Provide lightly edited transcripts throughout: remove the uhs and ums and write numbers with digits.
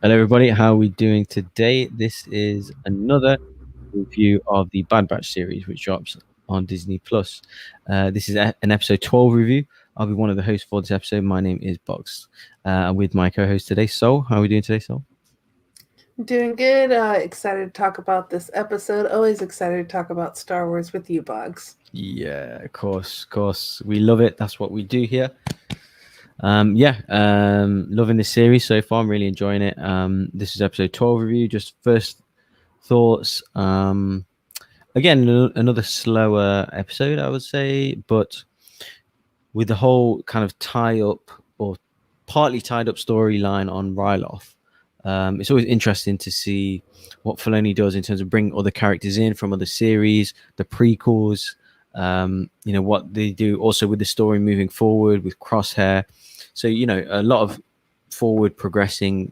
Hello, everybody. How are we doing today? This is another review of the Bad Batch series, which drops on Disney Plus. This is an episode 12 review. I'll be one of the hosts for this episode. My name is Bogz. With my co-host today, Sol. How are we doing today, Sol? Doing good. Excited to talk about this episode. Always excited to talk about Star Wars with you, Bogz. Yeah, of course. We love it. That's what we do here. Loving this series so far. I'm really enjoying it. This is episode 12 review. Just first thoughts. Again, another slower episode, I would say, but with the whole kind of tie up or partly tied up storyline on Ryloth, it's always interesting to see what Filoni does in terms of bringing other characters in from other series, the prequels, what they do also with the story moving forward with Crosshair. So, a lot of forward progressing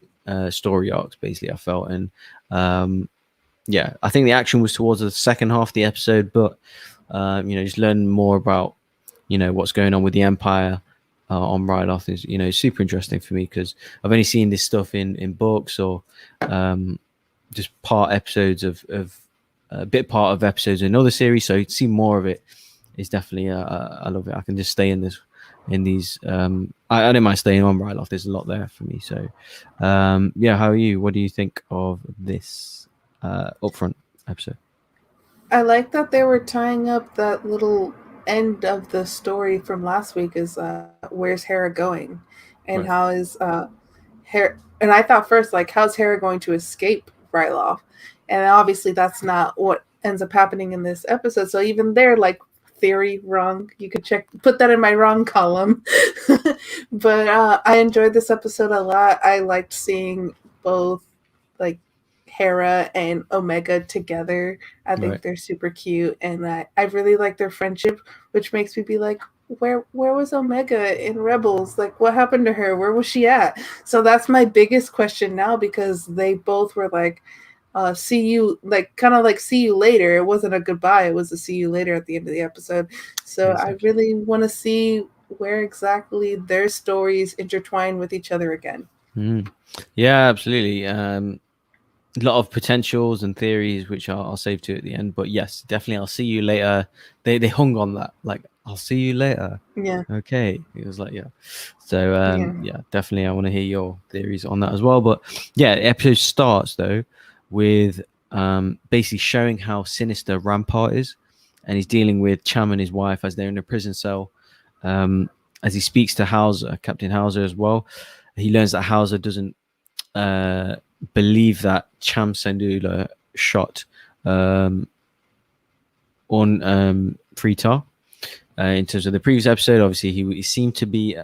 story arcs, basically, I felt. And I think the action was towards the second half of the episode, but just learning more about what's going on with the Empire on Ryloth is super interesting for me, because I've only seen this stuff in books or just part episodes of a bit part of episodes in another series. So to see more of it is definitely I love it. I can just stay in these. I don't mind staying on Ryloth. There's a lot there for me. So how are you? What do you think of this upfront episode? I like that they were tying up that little end of the story from last week. Is where's Hera going, and Right. how is Hera? And I thought first, like, how's Hera going to escape Ryloth? And obviously, that's not what ends up happening in this episode. So even there, like, theory wrong. You could put that in my wrong column. But I enjoyed this episode a lot. I liked seeing both, like, Hera and Omega together. I think Right. they're super cute, and I really like their friendship, which makes me be like, where was Omega in Rebels? Like, what happened to her? Where was she at? So that's my biggest question now, because they both were like, see you, like, kind of like see you later. It wasn't a goodbye, it was a see you later at the end of the episode. So I Exactly. really want to see where exactly their stories intertwine with each other again. Mm. Yeah, absolutely. A lot of potentials and theories, which I'll save to at the end. But yes, definitely, I'll see you later. They hung on that, like, I'll see you later. Yeah. Okay, it was like, yeah. So Yeah. definitely, I want to hear your theories on that as well. But yeah, the episode starts though with basically showing how sinister Rampart is, and he's dealing with Cham and his wife as they're in a prison cell. As he speaks to Hauser, Captain Hauser as well, he learns that Hauser doesn't believe that Cham Syndulla shot on Freetar. In terms of the previous episode, obviously he seemed to be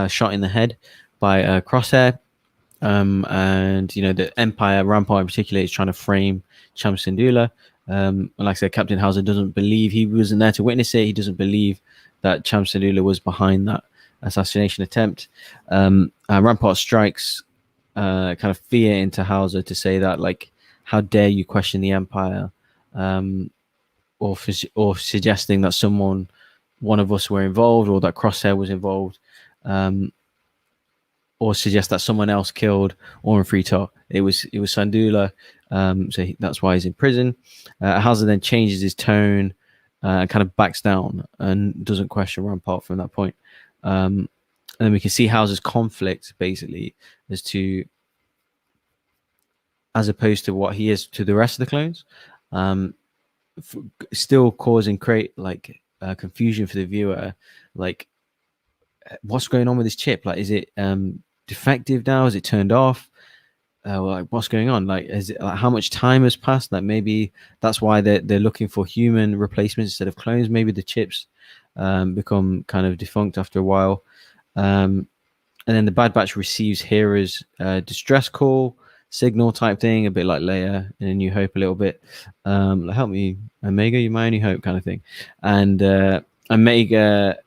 shot in the head by Crosshair, and the Empire Rampart in particular is trying to frame Cham Syndulla. And like I said, Captain Hauser doesn't believe, he wasn't there to witness it. He doesn't believe that Cham Syndulla was behind that assassination attempt. Rampart strikes kind of fear into Hauser to say that, like, how dare you question the Empire, or suggesting that one of us were involved, or that Crosshair was involved, or suggest that someone else killed Oren Freetar. It was Syndulla, that's why he's in prison. Hauser then changes his tone and kind of backs down and doesn't question Rampart from that point. And then we can see Hauser's conflict, basically, as opposed to what he is to the rest of the clones, still causing confusion for the viewer. Like, what's going on with this chip? Like, is it defective now? Is it turned off? Like, what's going on? Like, is it, like, how much time has passed? Like, maybe that's why they're looking for human replacements instead of clones. Maybe the chips become kind of defunct after a while. And then the Bad Batch receives Hera's distress call signal type thing, a bit like Leia in A New Hope, a little bit. Help me, Omega, you're my only hope, kind of thing. And Omega,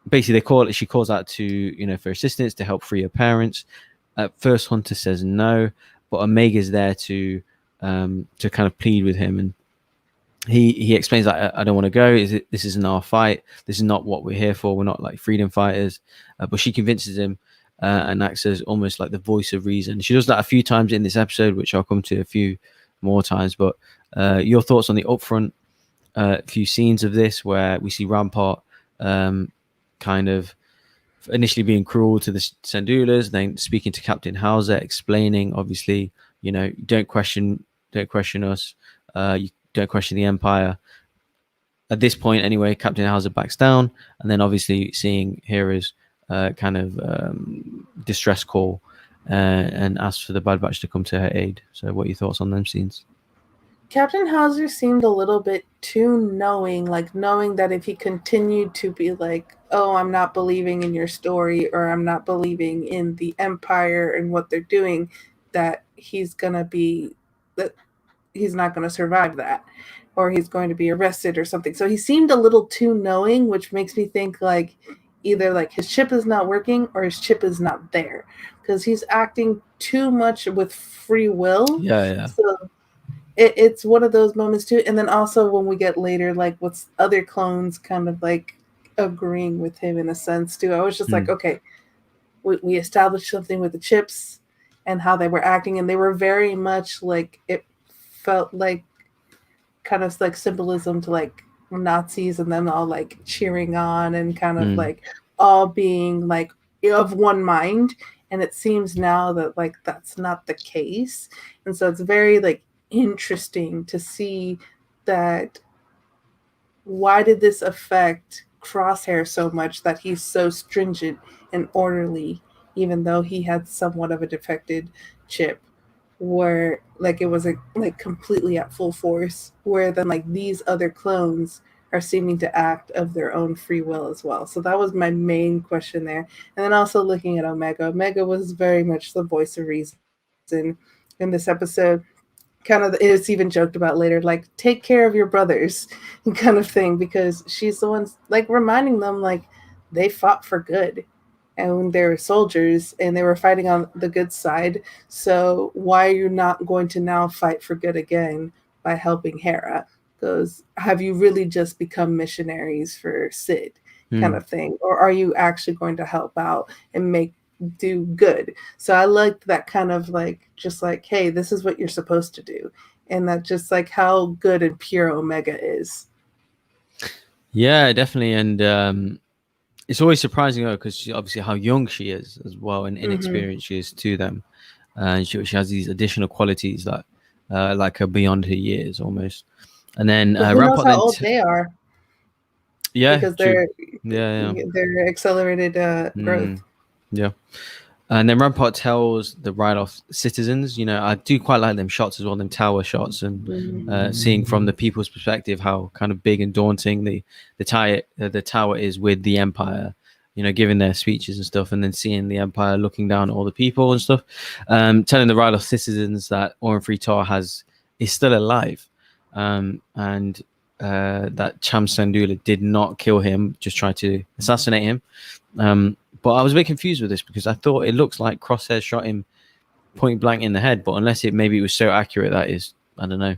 basically, she calls out to, for assistance to help free her parents. At first, Hunter says no, but Omega's there to kind of plead with him, and he explains that, I don't want to go. This isn't our fight. This is not what we're here for. We're not like freedom fighters. But she convinces him and acts as almost like the voice of reason. She does that a few times in this episode, which I'll come to a few more times. But your thoughts on the upfront few scenes of this, where we see Rampart kind of initially being cruel to the Sandulas, then speaking to Captain Hauser, explaining, obviously, don't question us, you don't question the Empire. At this point, anyway, Captain Hauser backs down, and then obviously seeing Hera's kind of distress call and asks for the Bad Batch to come to her aid. So, what are your thoughts on them scenes? Captain Hauser seemed a little bit too knowing that if he continued to be like, oh, I'm not believing in your story, or I'm not believing in the Empire and what they're doing, that he's not going to survive that, or he's going to be arrested or something. So he seemed a little too knowing, which makes me think like either like his chip is not working or his chip is not there, because he's acting too much with free will. Yeah. So it's one of those moments too. And then also when we get later, like what's other clones kind of like agreeing with him in a sense too. I was just like, okay, we established something with the chips and how they were acting, and they were very much like, it felt like kind of like symbolism to like Nazis and them all like cheering on and kind of like all being like of one mind. And it seems now that like that's not the case. And so it's very like interesting to see that. Why did this affect Crosshair so much that he's so stringent and orderly, even though he had somewhat of a defected chip, where like it was like completely at full force, where then like these other clones are seeming to act of their own free will as well. So that was my main question there. And then also looking at Omega. Omega was very much the voice of reason in this episode. Kind of, it's even joked about later, like, take care of your brothers kind of thing, because she's the one like reminding them like they fought for good and they were soldiers and they were fighting on the good side. So why are you not going to now fight for good again by helping Hera? Because have you really just become missionaries for Sid kind of thing? Or are you actually going to help out and do good? So I liked that kind of like, just like, hey, this is what you're supposed to do. And that just like how good and pure Omega is. Yeah, definitely. And it's always surprising because obviously how young she is as well, and inexperienced she is to them. And she has these additional qualities that like are beyond her years almost. And then who knows how old they are? Yeah, because true. they're accelerated growth. Yeah. And then Rampart tells the Ryloth citizens, I do quite like them shots as well, them tower shots, and seeing from the people's perspective how kind of big and daunting the tower is with the Empire, giving their speeches and stuff, and then seeing the Empire looking down at all the people and stuff, telling the Ryloth citizens that Oran Free Tar is still alive, and that Cham Syndulla did not kill him, just tried to assassinate him. But I was a bit confused with this because I thought it looks like Crosshair shot him point blank in the head, but unless maybe it was so accurate that is, I don't know,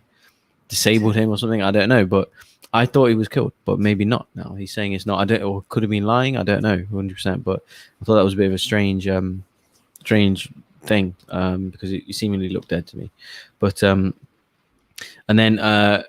disabled him or something, I don't know. But I thought he was killed, but maybe not. Now he's saying it's not. Or could have been lying. I don't know, 100%. But I thought that was a bit of a strange thing because it seemingly looked dead to me. But and then the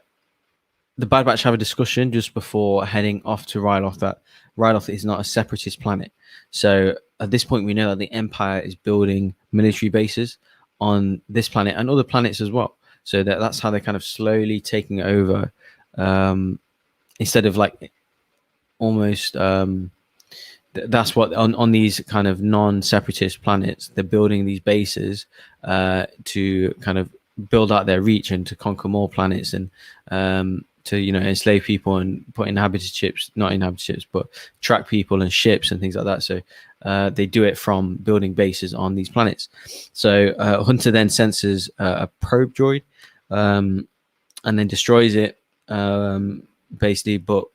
Bad Batch have a discussion just before heading off to Ryloth that Ryloth is not a separatist planet. So at this point, we know that the Empire is building military bases on this planet and other planets as well. So that's how they're kind of slowly taking over, instead of like almost. That's what on these kind of non-separatist planets, they're building these bases to kind of build out their reach and to conquer more planets and to enslave people and put not inhabited ships, but track people and ships and things like that. So they do it from building bases on these planets. So Hunter then senses a probe droid and then destroys it, basically, but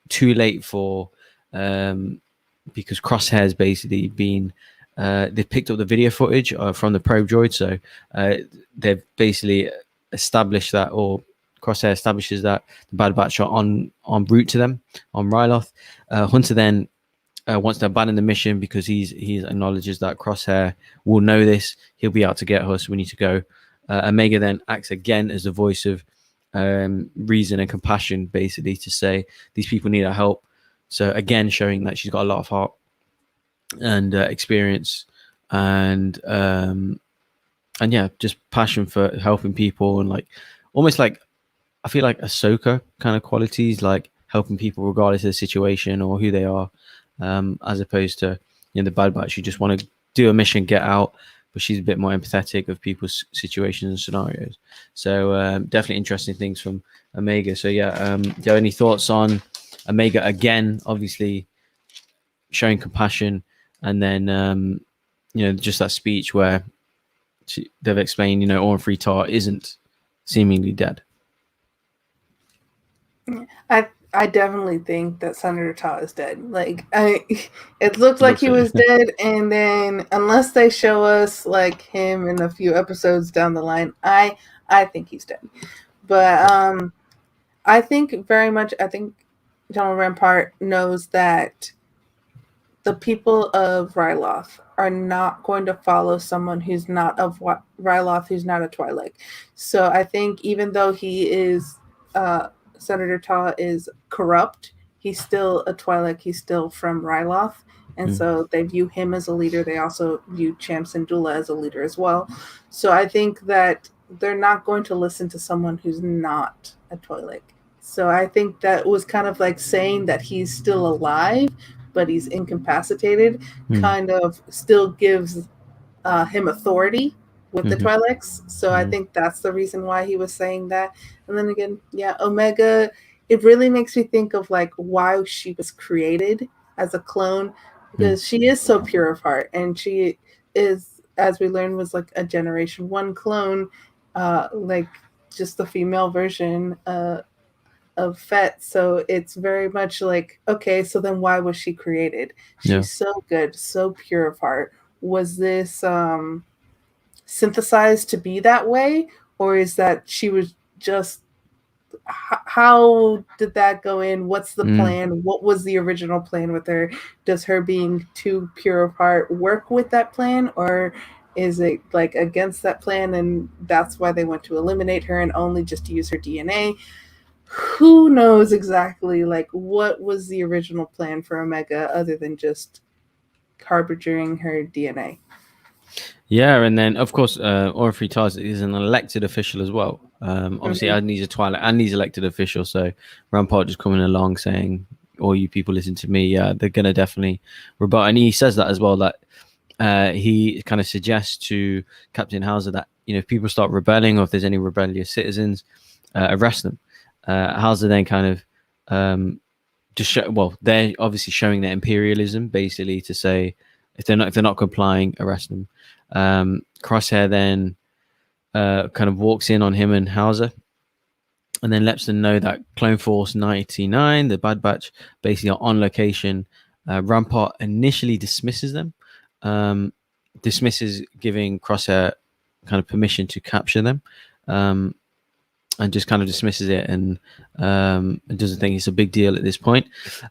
too late for because Crosshair's basically been they've picked up the video footage from the probe droid. So they've basically established that, or Crosshair establishes that the Bad Batch are en route to them on Ryloth. Hunter then wants to abandon the mission because he acknowledges that Crosshair will know this. He'll be out to get us. We need to go. Omega then acts again as the voice of reason and compassion, basically, to say these people need our help. So again, showing that she's got a lot of heart and experience, and yeah, just passion for helping people, and like almost like I feel like Ahsoka kind of qualities, like helping people regardless of the situation or who they are, as opposed to the Bad Batch. You just want to do a mission, get out, but she's a bit more empathetic of people's situations and scenarios. So definitely interesting things from Omega. So yeah, do you have any thoughts on Omega again? Obviously showing compassion, and then just that speech where they've explained, Orn Free Tar isn't seemingly dead. I definitely think that Senator Todd is dead. Like it looked like he was dead, and then unless they show us like him in a few episodes down the line, I think he's dead. But I think very much. I think General Rampart knows that the people of Ryloth are not going to follow someone who's not of Ryloth, who's not a Twi'lek. So I think even though he is Senator Ta is corrupt, he's still a Twi'lek. He's still from Ryloth, and so they view him as a leader. They also view Cham Syndulla as a leader as well. So I think that they're not going to listen to someone who's not a Twi'lek. So I think that was kind of like saying that he's still alive, but he's incapacitated, kind of still gives him authority with the Twi'leks. So I think that's the reason why he was saying that. And then again, yeah, Omega, it really makes me think of like why she was created as a clone, because she is so pure of heart, and she is, as we learned, was like a Generation 1 clone, like just the female version of Fett. So it's very much like, okay, so then why was she created? She's so good, so pure of heart. Was this synthesized to be that way, or is that she was just how did that go in? What's the plan? What was the original plan with her? Does her being too pure of heart work with that plan, or is it like against that plan and that's why they want to eliminate her and only just use her DNA? Who knows exactly like what was the original plan for Omega other than just harbinging her DNA? Yeah, and then of course, Orn Free Tar is an elected official as well. Obviously, Adney's a Twi'lek and he's elected official. So Rampart just coming along saying, "All you people listen to me." Yeah, they're gonna definitely rebut, and he says that as well. That he kind of suggests to Captain Hauser that if people start rebelling or if there's any rebellious citizens, arrest them. Hauser then kind of just they're obviously showing their imperialism, basically to say if they're not complying, arrest them. Crosshair then kind of walks in on him and Hauser, and then lets them know that Clone Force 99, the Bad Batch, basically are on location. Rampart initially dismisses them, dismisses giving Crosshair kind of permission to capture them, and just kind of dismisses it and doesn't think it's a big deal at this point.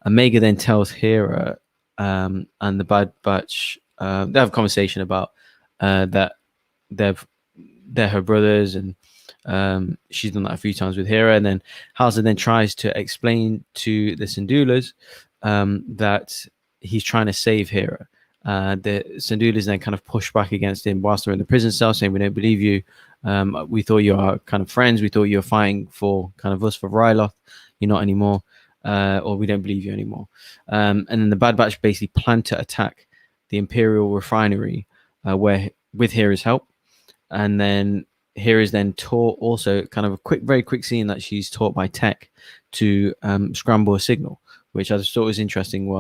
Omega then tells Hera and the Bad Batch, they have a conversation about that they're her brothers, and she's done that a few times with Hera. And then Hauser then tries to explain to the Syndullas that he's trying to save Hera. The Syndullas then kind of push back against him whilst they're in the prison cell, saying, "We don't believe you. We thought you were kind of friends. We thought you were fighting for kind of us for Ryloth. You're not anymore, or we don't believe you anymore." And then the Bad Batch basically plan to attack the Imperial refinery, where with Hera's help. And then Hera's then taught, also kind of a very quick scene that she's taught by Tech to scramble a signal, which I just thought was interesting.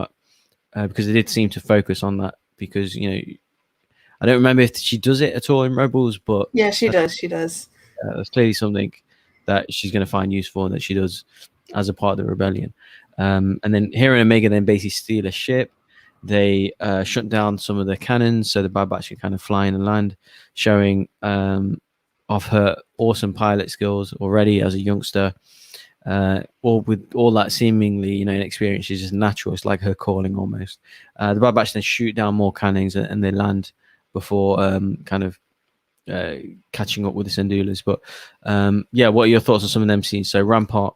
Because it did seem to focus on that, because I don't remember if she does it at all in Rebels, but yeah, she does. That's clearly something that she's going to find useful and that she does as a part of the rebellion. And then Hera and Omega then basically steal a ship. They shut down some of the cannons so the Bad Batch can kind of fly in and land, showing off her awesome pilot skills already as a youngster. or with all that seemingly, inexperience, she's just natural. It's like her calling almost. The Bad Batch then shoot down more cannons and they land before kind of catching up with the Syndulas. But what are your thoughts on some of them scenes? So Rampart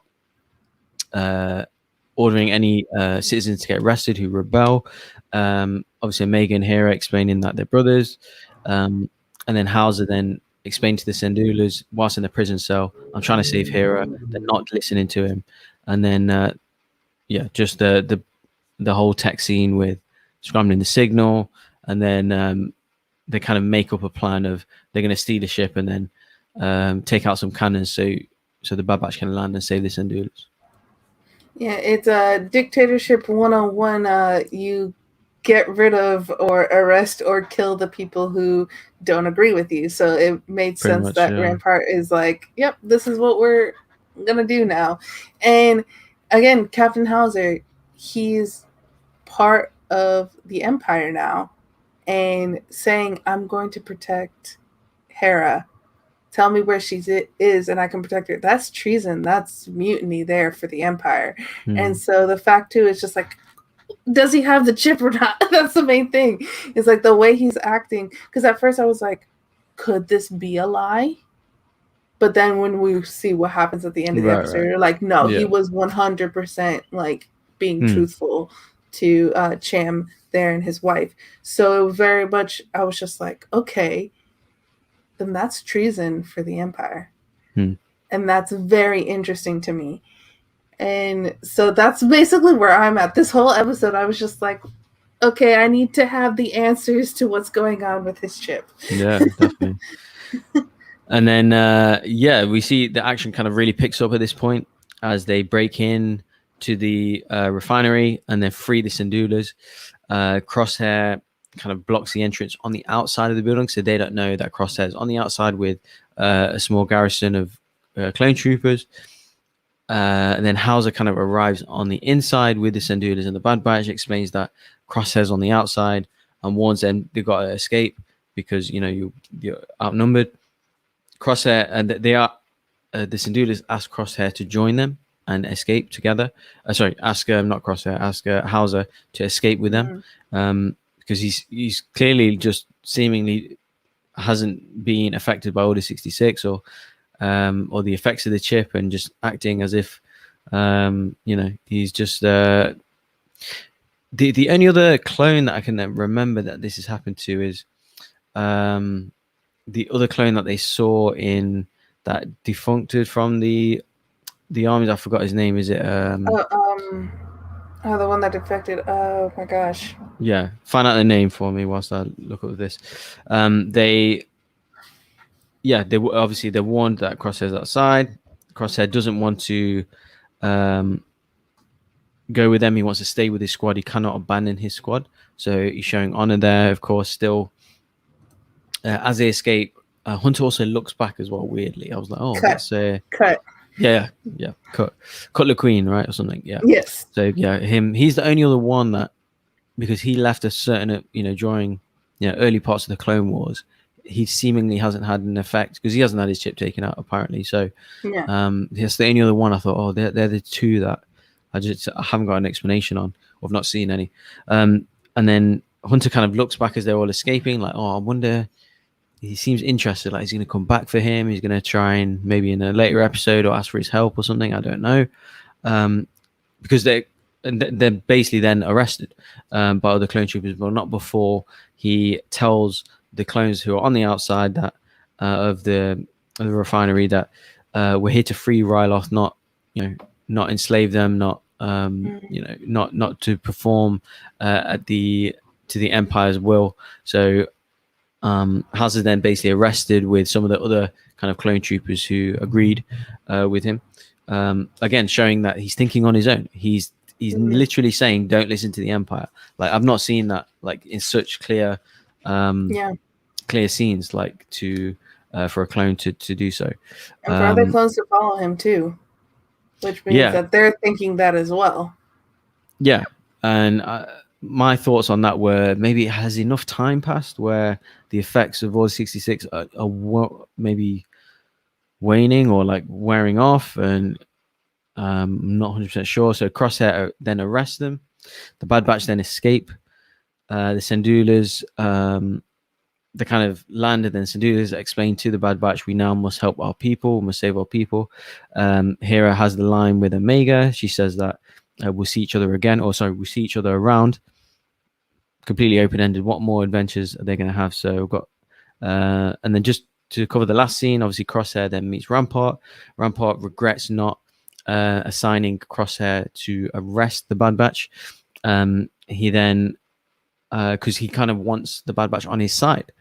ordering any citizens to get arrested who rebel. Obviously, Omega and Hera explaining that they're brothers. And then Hauser then explained to the Syndulas whilst in the prison cell, I'm trying to save Hera. They're not listening to him. And then, just the whole tech scene with scrambling the signal. And then they kind of make up a plan of they're going to steal a ship and then take out some cannons so the Bad Batch can land and save the Syndulas. Yeah, it's a dictatorship 101. You get rid of or arrest or kill the people who don't agree with you. So it made sense that Rampart is like, yep, this is what we're going to do now. And again, Captain Hauser, he's part of the Empire now. And saying, I'm going to protect Hera. Tell me where she is and I can protect her. That's treason. That's mutiny there for the Empire. And so the fact, too, is just like, does he have the chip or not? That's the main thing. It's like the way he's acting. Because at first I was like, could this be a lie? But then when we see what happens at the end of the episode, you're like, no, he was 100% like being truthful to Cham there and his wife. So it was very much, I was just like, okay, then that's treason for the Empire. And that's very interesting to me. And so that's basically where I'm at. This whole episode, I was just like, okay, I need to have the answers to what's going on with his chip. Yeah, definitely. And then, we see the action kind of really picks up at this point as they break in to the refinery and then free the Syndulas. Crosshair kind of blocks the entrance on the outside of the building, so they don't know that Crosshair is on the outside with a small garrison of clone troopers. And then Hauser kind of arrives on the inside with the Syndulas, and the Bad Batch explains that Crosshair's on the outside and warns them they've got to escape because you're outnumbered. Crosshair and they are the Syndulas ask Crosshair to join them and escape together. Ask Hauser to escape with them, because he's clearly just seemingly hasn't been affected by Order 66 or the effects of the chip, and just acting as if he's just the only other clone that I can remember that this has happened to is the other clone that they saw in that defuncted from the armies. I forgot his name. Is it the one that defected. Oh my gosh. Yeah, find out the name for me whilst I look up this. They obviously they're warned that Crosshair's outside. Crosshair doesn't want to go with them. He wants to stay with his squad. He cannot abandon his squad, so he's showing honor there. Of course, still as they escape, Hunter also looks back as well. Weirdly, I was like, oh, that's cut. Yeah, cut the Queen, right, or something. Yeah. Yes. So he's the only other one that, because he left a certain during early parts of the Clone Wars, he seemingly hasn't had an effect because he hasn't had his chip taken out apparently. So that's the only other one I thought, oh, they're the two that I haven't got an explanation on, or I've not seen any. And then Hunter kind of looks back as they're all escaping, like, oh, I wonder. He seems interested, like he's going to come back for him. He's going to try and maybe in a later episode or ask for his help or something. I don't know, because they're basically then arrested by other clone troopers, but not before he tells the clones who are on the outside that of the refinery that we're here to free Ryloth, not enslave them, not to perform to the Empire's will. So Hauser then basically arrested with some of the other kind of clone troopers who agreed with him. Again, showing that he's thinking on his own. He's literally saying, "Don't listen to the Empire." Like I've not seen that like in such clear scenes, like for a clone to do so. And for other clones to follow him too, which means that they're thinking that as well. Yeah, and my thoughts on that were maybe has enough time passed where the effects of Order 66 are maybe waning or like wearing off, and I'm not 100% sure. So Crosshair then arrests them. The Bad Batch then escape. The Syndulas, they kind of land, and then Syndulas explain to the Bad Batch, we now must help our people, we must save our people. Hera has the line with Omega. She says that we'll see each other again, or sorry, we'll see each other around. Completely open-ended. What more adventures are they going to have? So we've got, and then just to cover the last scene, obviously Crosshair then meets Rampart. Rampart regrets not assigning Crosshair to arrest the Bad Batch. He then, because he kind of wants the Bad Batch on his side,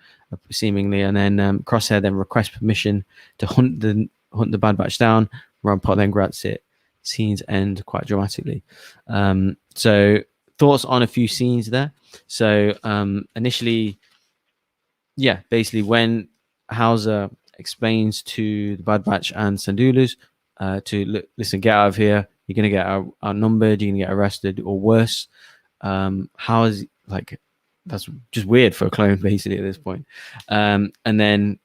seemingly, and then Crosshair then requests permission to hunt the Bad Batch down. Rampart then grants it. Scenes end quite dramatically. So thoughts on a few scenes there. So initially, yeah, basically when Hauser explains to the Bad Batch and Syndulas to listen, get out of here. You're gonna get outnumbered. You're gonna get arrested, or worse. How is like that's just weird for a clone, basically, at this point. And then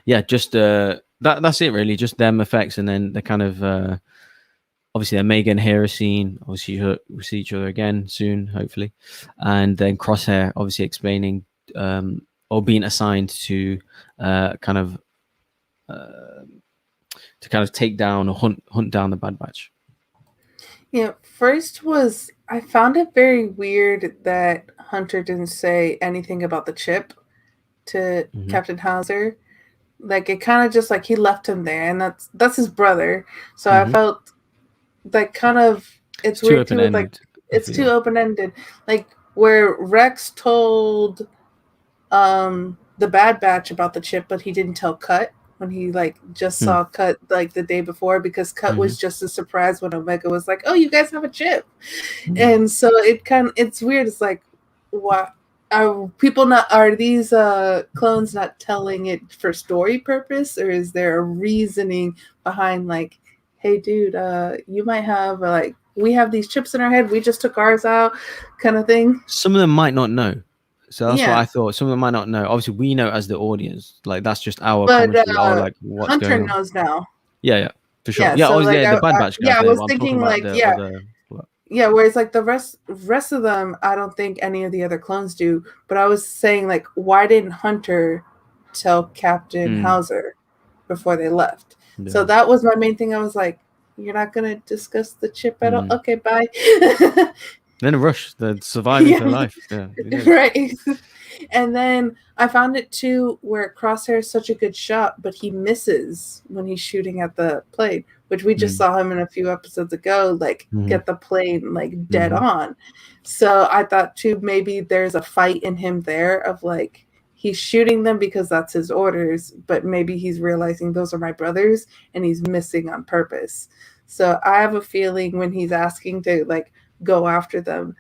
yeah, just that's it really, just them effects, and then the kind of obviously Omega and Hera scene. Obviously we'll see each other again soon, hopefully, and then Crosshair obviously explaining or being assigned to kind of take down or hunt down the Bad Batch. Yeah, first was I found it very weird that Hunter didn't say anything about the chip to Captain Hauser. Like it kind of just like he left him there, and that's his brother. So I felt like kind of it's weird too. Like it's too open ended. Like where Rex told the Bad Batch about the chip, but he didn't tell Cut when he like just saw Cut like the day before, because Cut was just as surprised when Omega was like, "Oh, you guys have a chip," and so it's weird. It's like, what are people not? Are these clones not telling it for story purpose, or is there a reasoning behind like, "Hey, dude, you might have like we have these chips in our head. We just took ours out," kind of thing. Some of them might not know. So that's what I thought. Some of them might not know. Obviously, we know as the audience. Like that's just our commentary. Like what's Hunter going on. knows now. Yeah, for sure. Yeah, so like, the Bad Batch guys. I was thinking like whereas like the rest of them, I don't think any of the other clones do. But I was saying like, why didn't Hunter tell Captain Hauser before they left? Yeah. So that was my main thing. I was like, you're not gonna discuss the chip at all? Okay, bye. Then a rush, the surviving for life. Yeah, right. And then I found it too where Crosshair is such a good shot, but he misses when he's shooting at the plane, which we just saw him in a few episodes ago, like get the plane like dead on. So I thought too, maybe there's a fight in him there of like, he's shooting them because that's his orders, but maybe he's realizing those are my brothers and he's missing on purpose. So I have a feeling when he's asking to like go after them,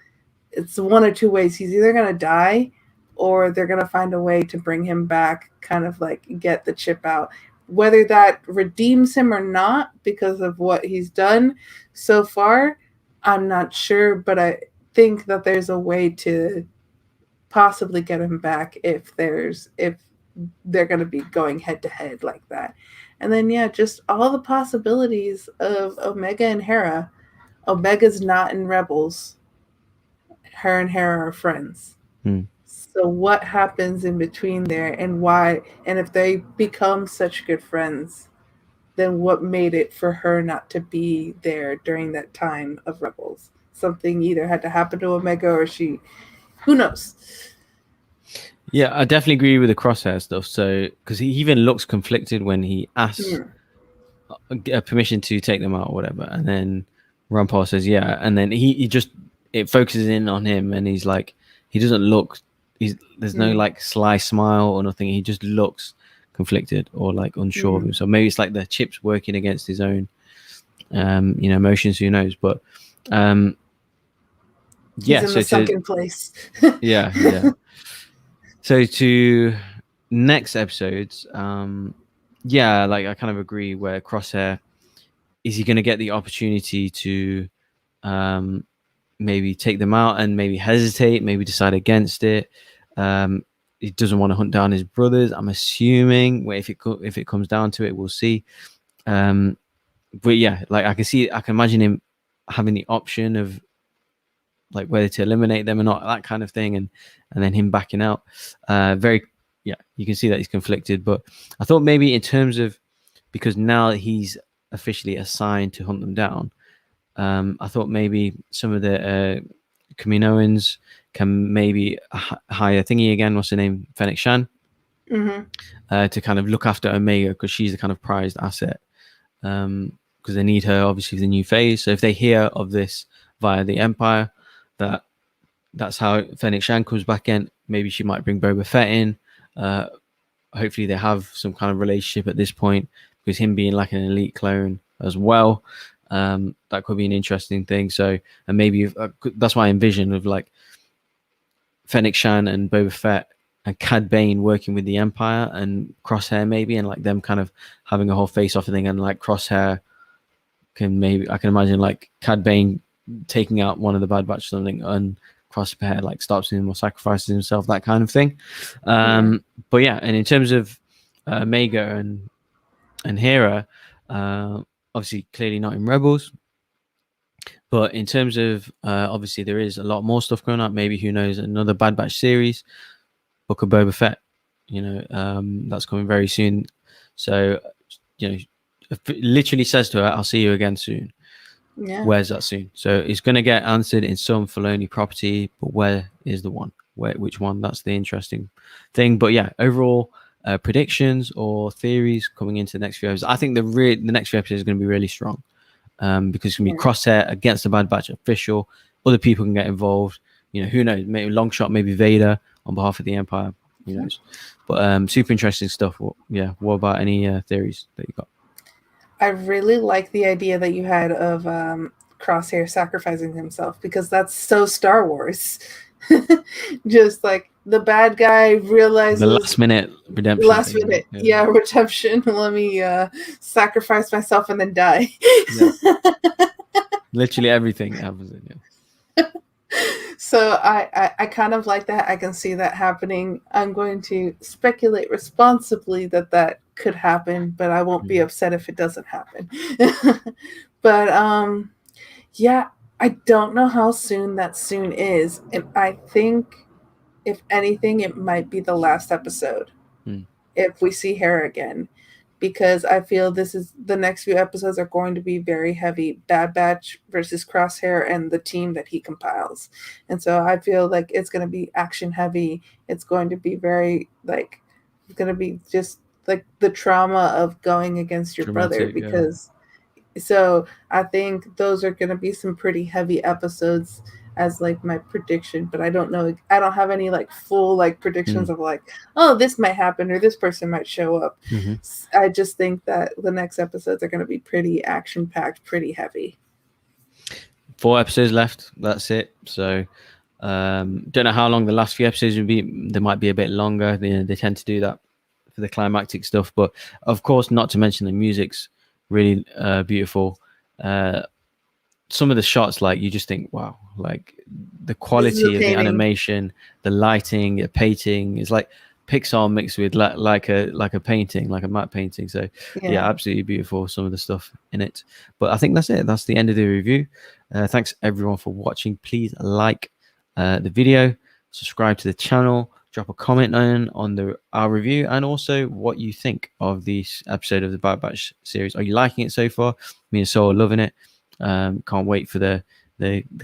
it's one or two ways. He's either going to die or they're going to find a way to bring him back, kind of like get the chip out. Whether that redeems him or not because of what he's done so far, I'm not sure, but I think that there's a way to possibly get him back if they're going to be going head to head like that. And then yeah, just all the possibilities of Omega and Hera. Omega's not in Rebels. Her and Hera are friends. So what happens in between there, and why? And if they become such good friends, then what made it for her not to be there during that time of Rebels? Something either had to happen to Omega, or she, who knows? Yeah, I definitely agree with the Crosshair stuff. So, because he even looks conflicted when he asks permission to take them out or whatever, and then Rampart says yeah, and then he just, it focuses in on him, and he's like, he doesn't look, there's no like sly smile or nothing. He just looks conflicted or like unsure of him. So maybe it's like the chips working against his own emotions, who knows. But he's in the second place. yeah. So to next episodes, like I kind of agree where Crosshair, is he going to get the opportunity to maybe take them out and maybe hesitate, maybe decide against it? He doesn't want to hunt down his brothers, I'm assuming. If it comes down to it, we'll see. but yeah, like I can imagine him having the option of like whether to eliminate them or not, that kind of thing, and then him backing out. Very, yeah, you can see that he's conflicted. But I thought maybe in terms of, because now he's officially assigned to hunt them down, I thought maybe some of the Kaminoans can maybe hire thingy again. What's her name? Fennec Shan. To kind of look after Omega, because she's the kind of prized asset. Because they need her obviously for the new phase. So if they hear of this via the Empire, that's how Fennec Shan comes back in. Maybe she might bring Boba Fett in. Hopefully they have some kind of relationship at this point, because him being like an elite clone as well, that could be an interesting thing. So, and maybe that's why I envision of like Fennec Shan and Boba Fett and Cad Bane working with the Empire and Crosshair maybe, and like them kind of having a whole face-off thing, and like Crosshair I can imagine like Cad Bane taking out one of the Bad Batch or something, and Crosshair like stops him or sacrifices himself, that kind of thing. But yeah, and in terms of Mega and Hera, obviously clearly not in Rebels, but in terms of obviously there is a lot more stuff going on. Maybe, who knows, another Bad Batch series, Book of Boba Fett, that's coming very soon. So it literally says to her, I'll see you again soon. Yeah. Where's that soon? So it's going to get answered in some Filoni property, but where is the one? Which one? That's the interesting thing. But yeah, overall predictions or theories coming into the next few episodes. I think the next few episodes is going to be really strong, because it's going to be Crosshair against the Bad Batch official. Other people can get involved. Who knows? Maybe long shot, maybe Vader on behalf of the Empire. Who knows? But super interesting stuff. What about any theories that you got? I really like the idea that you had of Crosshair sacrificing himself, because that's so Star Wars. Just like the bad guy realizes the last minute redemption. Redemption. Let me sacrifice myself and then die. Literally everything happens in it. So I kind of like that. I can see that happening. I'm going to speculate responsibly that could happen, but I won't be upset if it doesn't happen. But yeah, I don't know how soon that soon is. And I think, if anything, it might be the last episode if we see Hera again, because I feel the next few episodes are going to be very heavy Bad Batch versus Crosshair and the team that he compiles. And so I feel like it's going to be action heavy. It's going to be very it's going to be just like the trauma of going against your brother, because so I think those are going to be some pretty heavy episodes as like my prediction, but I don't know. I don't have any like full like predictions of like, oh, this might happen or this person might show up. I just think that the next episodes are going to be pretty action packed, pretty heavy. 4 episodes left. That's it. So don't know how long the last few episodes will be. They might be a bit longer. They tend to do that for the climactic stuff, but of course, not to mention the music's really beautiful. Some of the shots, like, you just think, wow, like the quality of the animation, the lighting, the painting is like Pixar mixed with like a painting, like a matte painting. So yeah, absolutely beautiful, some of the stuff in it. But I think that's it. That's the end of the review. Thanks everyone for watching. Please like the video, subscribe to the channel, drop a comment on our review, and also what you think of this episode of the Bad Batch series. Are you liking it so far? Me and Saul are loving it. Can't wait for the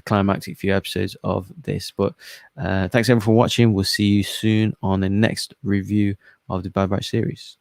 climactic few episodes of this. But thanks everyone for watching. We'll see you soon on the next review of the Bad Batch series.